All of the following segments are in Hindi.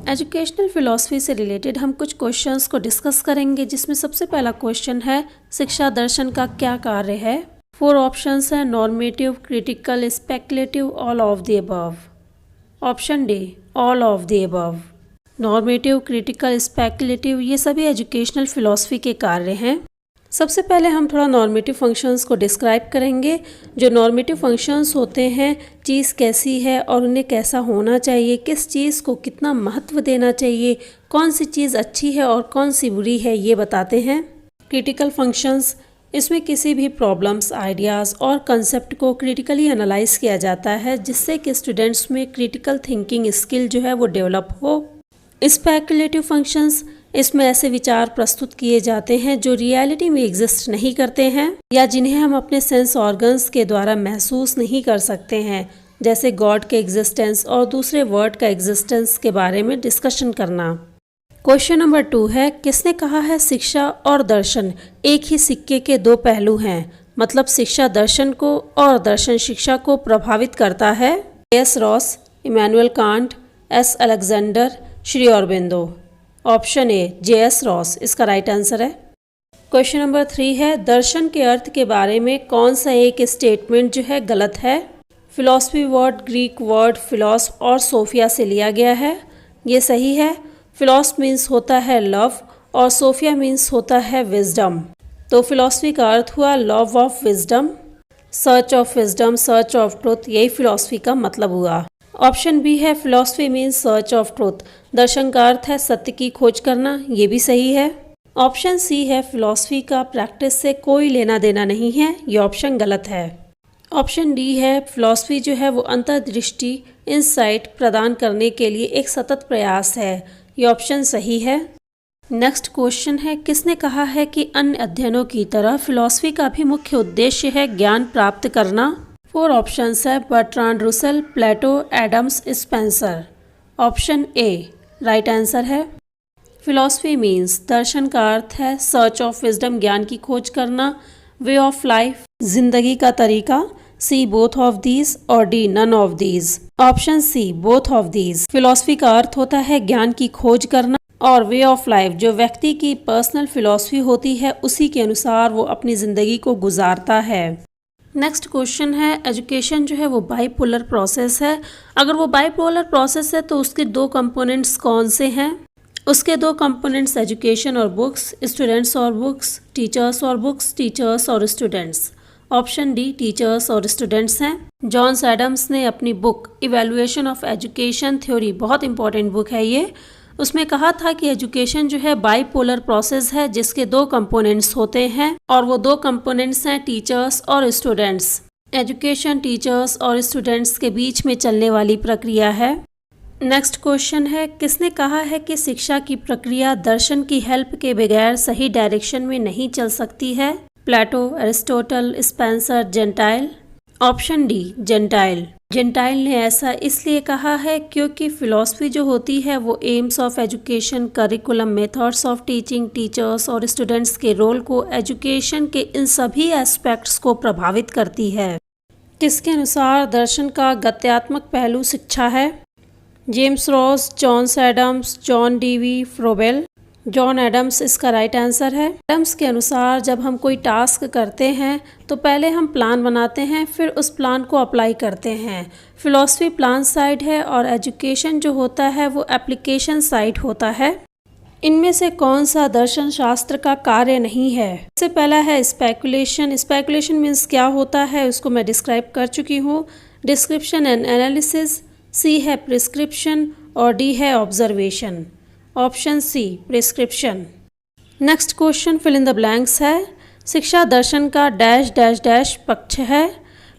एजुकेशनल फिलॉसफी से रिलेटेड हम कुछ क्वेश्चंस को डिस्कस करेंगे, जिसमें सबसे पहला क्वेश्चन है शिक्षा दर्शन का क्या कार्य है। 4 ऑप्शंस हैं, normative, critical, speculative, all of the above. Option D, all of the above. Normative, critical, speculative ये सभी एजुकेशनल फिलॉसफी के कार्य हैं। सबसे पहले हम थोड़ा नॉर्मेटिव फंक्शंस को डिस्क्राइब करेंगे। जो नॉर्मेटिव फंक्शंस होते हैं, चीज़ कैसी है और उन्हें कैसा होना चाहिए, किस चीज़ को कितना महत्व देना चाहिए, कौन सी चीज़ अच्छी है और कौन सी बुरी है, ये बताते हैं। क्रिटिकल फंक्शंस, इसमें किसी भी प्रॉब्लम्स, आइडियाज़ और कंसेप्ट को क्रिटिकली एनालाइज किया जाता है, जिससे कि स्टूडेंट्स में क्रिटिकल थिंकिंग स्किल जो है वो डेवलप हो। स्पेकुलेटिव फंक्शंस, इसमें ऐसे विचार प्रस्तुत किए जाते हैं जो रियलिटी में एग्जिस्ट नहीं करते हैं या जिन्हें हम अपने सेंस ऑर्गन्स के द्वारा महसूस नहीं कर सकते हैं, जैसे गॉड के एग्जिस्टेंस और दूसरे वर्ड का एग्जिस्टेंस के बारे में डिस्कशन करना। क्वेश्चन नंबर 2 है, किसने कहा है शिक्षा और दर्शन एक ही सिक्के के 2 पहलू हैं, मतलब शिक्षा दर्शन को और दर्शन शिक्षा को प्रभावित करता है। S Ross, Immanuel Kant, S Alexander, Shri Aurobindo. Option A, JS. Ross इसका राइट आंसर है। क्वेश्चन नंबर 3 है, दर्शन के अर्थ के बारे में कौन सा एक स्टेटमेंट जो है गलत है। फिलॉसफी वर्ड ग्रीक वर्ड फिलॉस और सोफिया से लिया गया है, ये सही है। फिलॉस मीन्स होता है लव और सोफिया मीन्स होता है विजडम, तो फिलॉसफी का अर्थ हुआ love of wisdom, search of wisdom, search of truth, यही फिलॉसफी का मतलब हुआ। ऑप्शन बी है, philosophy means search of truth, दर्शन का अर्थ है सत्य की खोज करना, ये भी सही है। ऑप्शन सी है, फिलॉसफी का प्रैक्टिस से कोई लेना देना नहीं है, ये ऑप्शन गलत है। ऑप्शन डी है, फिलॉसफी जो है वो अंतर्दृष्टि, इंसाइट प्रदान करने के लिए एक सतत प्रयास है, ये ऑप्शन सही है। नेक्स्ट क्वेश्चन है, किसने कहा है कि अन्य अध्ययनों की तरह फिलॉसफी का भी मुख्य उद्देश्य है ज्ञान प्राप्त करना। 4 ऑप्शंस है, Bertrand Russell, Plato, Adams, Spencer. Option A right answer है। फिलॉसफी मीन्स, दर्शन का अर्थ है सर्च ऑफ विजडम, ज्ञान की खोज करना, वे ऑफ लाइफ, जिंदगी का तरीका, सी बोथ ऑफ दीज और D none of these. Option C both of these. Philosophy का अर्थ होता है ज्ञान की खोज करना और वे ऑफ लाइफ जो व्यक्ति की पर्सनल फिलॉसफी होती है उसी के अनुसार वो अपनी जिंदगी को गुजारता है। नेक्स्ट क्वेश्चन है, एजुकेशन जो है वो बाइपोलर प्रोसेस है। अगर वो बाइपोलर प्रोसेस है तो उसके 2 कंपोनेंट्स कौन से हैं। उसके 2 कंपोनेंट्स एजुकेशन और बुक्स, स्टूडेंट्स और बुक्स, टीचर्स और बुक्स, टीचर्स और स्टूडेंट्स। ऑप्शन डी टीचर्स और स्टूडेंट्स हैं। जॉन एडम्स ने अपनी book evaluation of education theory, बहुत इंपॉर्टेंट बुक है ये, उसमें कहा था कि एजुकेशन जो है बाइपोलर प्रोसेस है जिसके 2 कंपोनेंट्स होते हैं और वो 2 कंपोनेंट्स हैं टीचर्स और स्टूडेंट्स। एजुकेशन टीचर्स और स्टूडेंट्स के बीच में चलने वाली प्रक्रिया है। नेक्स्ट क्वेश्चन है, किसने कहा है कि शिक्षा की प्रक्रिया दर्शन की हेल्प के बगैर सही डायरेक्शन में नहीं चल सकती है। Plato, Aristotle, Spencer, Gentile. Option D Gentile. Gentile ने ऐसा इसलिए कहा है क्योंकि फिलॉसफी जो होती है वो AIIMS of education, curriculum, methods of teaching, teachers और स्टूडेंट्स के रोल को एजुकेशन के इन सभी एस्पेक्ट्स को प्रभावित करती है। किसके अनुसार दर्शन का गत्यात्मक पहलू शिक्षा है। James Ross, John Adams, John Dewey, Froebel. John Adams इसका राइट आंसर है। एडम्स के अनुसार जब हम कोई टास्क करते हैं तो पहले हम प्लान बनाते हैं, फिर उस प्लान को अप्लाई करते हैं। फिलॉसफी प्लान साइड है और एजुकेशन जो होता है वो एप्लीकेशन साइड होता है। इनमें से कौन सा दर्शन शास्त्र का कार्य नहीं है। सबसे पहला है स्पेकुलेशन। स्पेकुलेशन मीन्स क्या होता है उसको मैं डिस्क्राइब कर चुकी हूँ। डिस्क्रिप्शन एंड एनालिसिस, सी है प्रिस्क्रिप्शन और डी है observation. Option C prescription. Next question fill in the blanks है, शिक्षा दर्शन का डैश डैश डैश पक्ष है।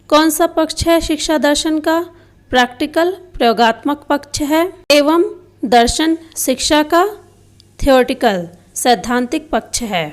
कौन सा पक्ष है शिक्षा दर्शन का। प्रैक्टिकल, प्रयोगात्मक पक्ष है, एवं दर्शन शिक्षा का थियोरेटिकल, सैद्धांतिक पक्ष है।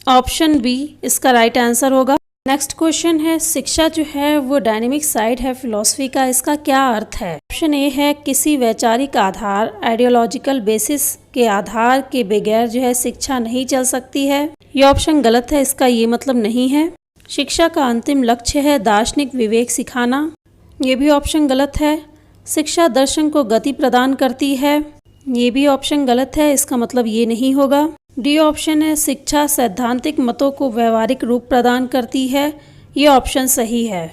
ऑप्शन बी इसका राइट आंसर होगा। नेक्स्ट क्वेश्चन है, शिक्षा जो है वो डायनेमिक साइड है फिलॉसफी का, इसका क्या अर्थ है। ऑप्शन ए है, किसी वैचारिक आधार, आइडियोलॉजिकल बेसिस के आधार के बगैर जो है शिक्षा नहीं चल सकती है, ये ऑप्शन गलत है, इसका ये मतलब नहीं है। शिक्षा का अंतिम लक्ष्य है दार्शनिक विवेक सिखाना, ये भी ऑप्शन गलत है। शिक्षा दर्शन को गति प्रदान करती है, ये भी ऑप्शन गलत है, इसका मतलब ये नहीं होगा। डी ऑप्शन है शिक्षा सैद्धांतिक मतों को व्यवहारिक रूप प्रदान करती है, ये ऑप्शन सही है।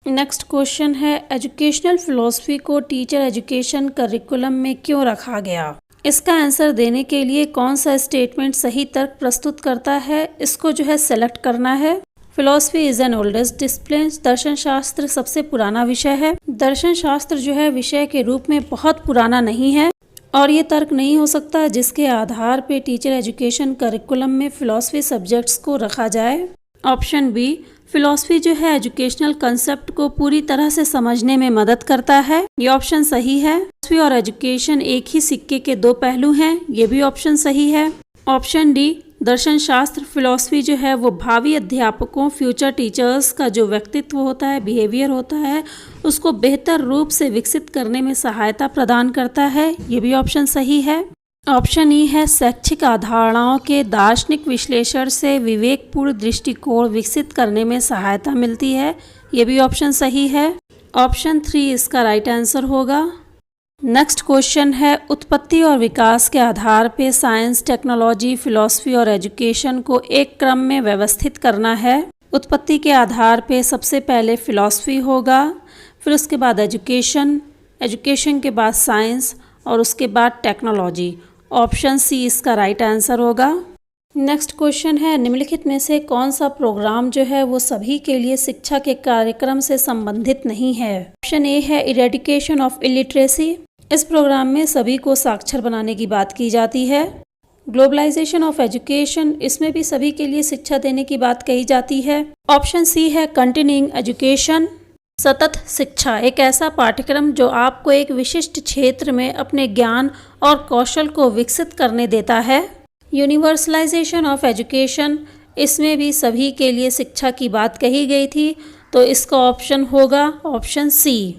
नेक्स्ट क्वेश्चन है एजुकेशनल फिलॉसफी को टीचर एजुकेशन करिकुलम में क्यों रखा गया। इसका आंसर देने के लिए कौन सा स्टेटमेंट सही तर्क प्रस्तुत करता है, इसको जो है सेलेक्ट करना है। Philosophy is an oldest discipline, दर्शन शास्त्र सबसे पुराना विषय है। दर्शन शास्त्र जो है विषय के रूप में बहुत पुराना नहीं है और ये तर्क नहीं हो सकता जिसके आधार पे टीचर एजुकेशन करिकुलम में फिलॉसफी सब्जेक्ट्स को रखा जाए। ऑप्शन बी, फिलॉसफी जो है एजुकेशनल कंसेप्ट को पूरी तरह से समझने में मदद करता है, ये ऑप्शन सही है। फिलॉसफी और एजुकेशन एक ही सिक्के के दो पहलू हैं, ये भी ऑप्शन सही है। ऑप्शन डी, दर्शन शास्त्र फिलॉसफी जो है वो भावी अध्यापकों फ्यूचर टीचर्स का जो व्यक्तित्व होता है, बिहेवियर होता है, उसको बेहतर रूप से विकसित करने में सहायता प्रदान करता है, ये भी ऑप्शन सही है। ऑप्शन ई है शैक्षिक अवधारणाओं के दार्शनिक विश्लेषण से विवेकपूर्ण दृष्टिकोण विकसित करने में सहायता मिलती है, ये भी ऑप्शन सही है। ऑप्शन 3 इसका राइट आंसर होगा। नेक्स्ट क्वेश्चन है उत्पत्ति और विकास के आधार पे साइंस, टेक्नोलॉजी, फिलॉसफी और एजुकेशन को एक क्रम में व्यवस्थित करना है। उत्पत्ति के आधार पे सबसे पहले फिलॉसफी होगा, फिर उसके बाद एजुकेशन, एजुकेशन के बाद साइंस और उसके बाद टेक्नोलॉजी। ऑप्शन सी इसका राइट आंसर होगा। नेक्स्ट क्वेश्चन है निम्नलिखित में से कौन सा प्रोग्राम जो है वो सभी के लिए शिक्षा के कार्यक्रम से संबंधित नहीं है। ऑप्शन ए है इरेडिकेशन ऑफ इलिटरेसी, इस प्रोग्राम में सभी को साक्षर बनाने की बात की जाती है। ग्लोबलाइजेशन ऑफ एजुकेशन, इसमें भी सभी के लिए शिक्षा देने की बात कही जाती है। ऑप्शन सी है कंटिन्यूइंग एजुकेशन, सतत शिक्षा, एक ऐसा पाठ्यक्रम जो आपको एक विशिष्ट क्षेत्र में अपने ज्ञान और कौशल को विकसित करने देता है। यूनिवर्सलाइजेशन ऑफ एजुकेशन, इसमें भी सभी के लिए शिक्षा की बात कही गई थी, तो इसका ऑप्शन होगा ऑप्शन सी।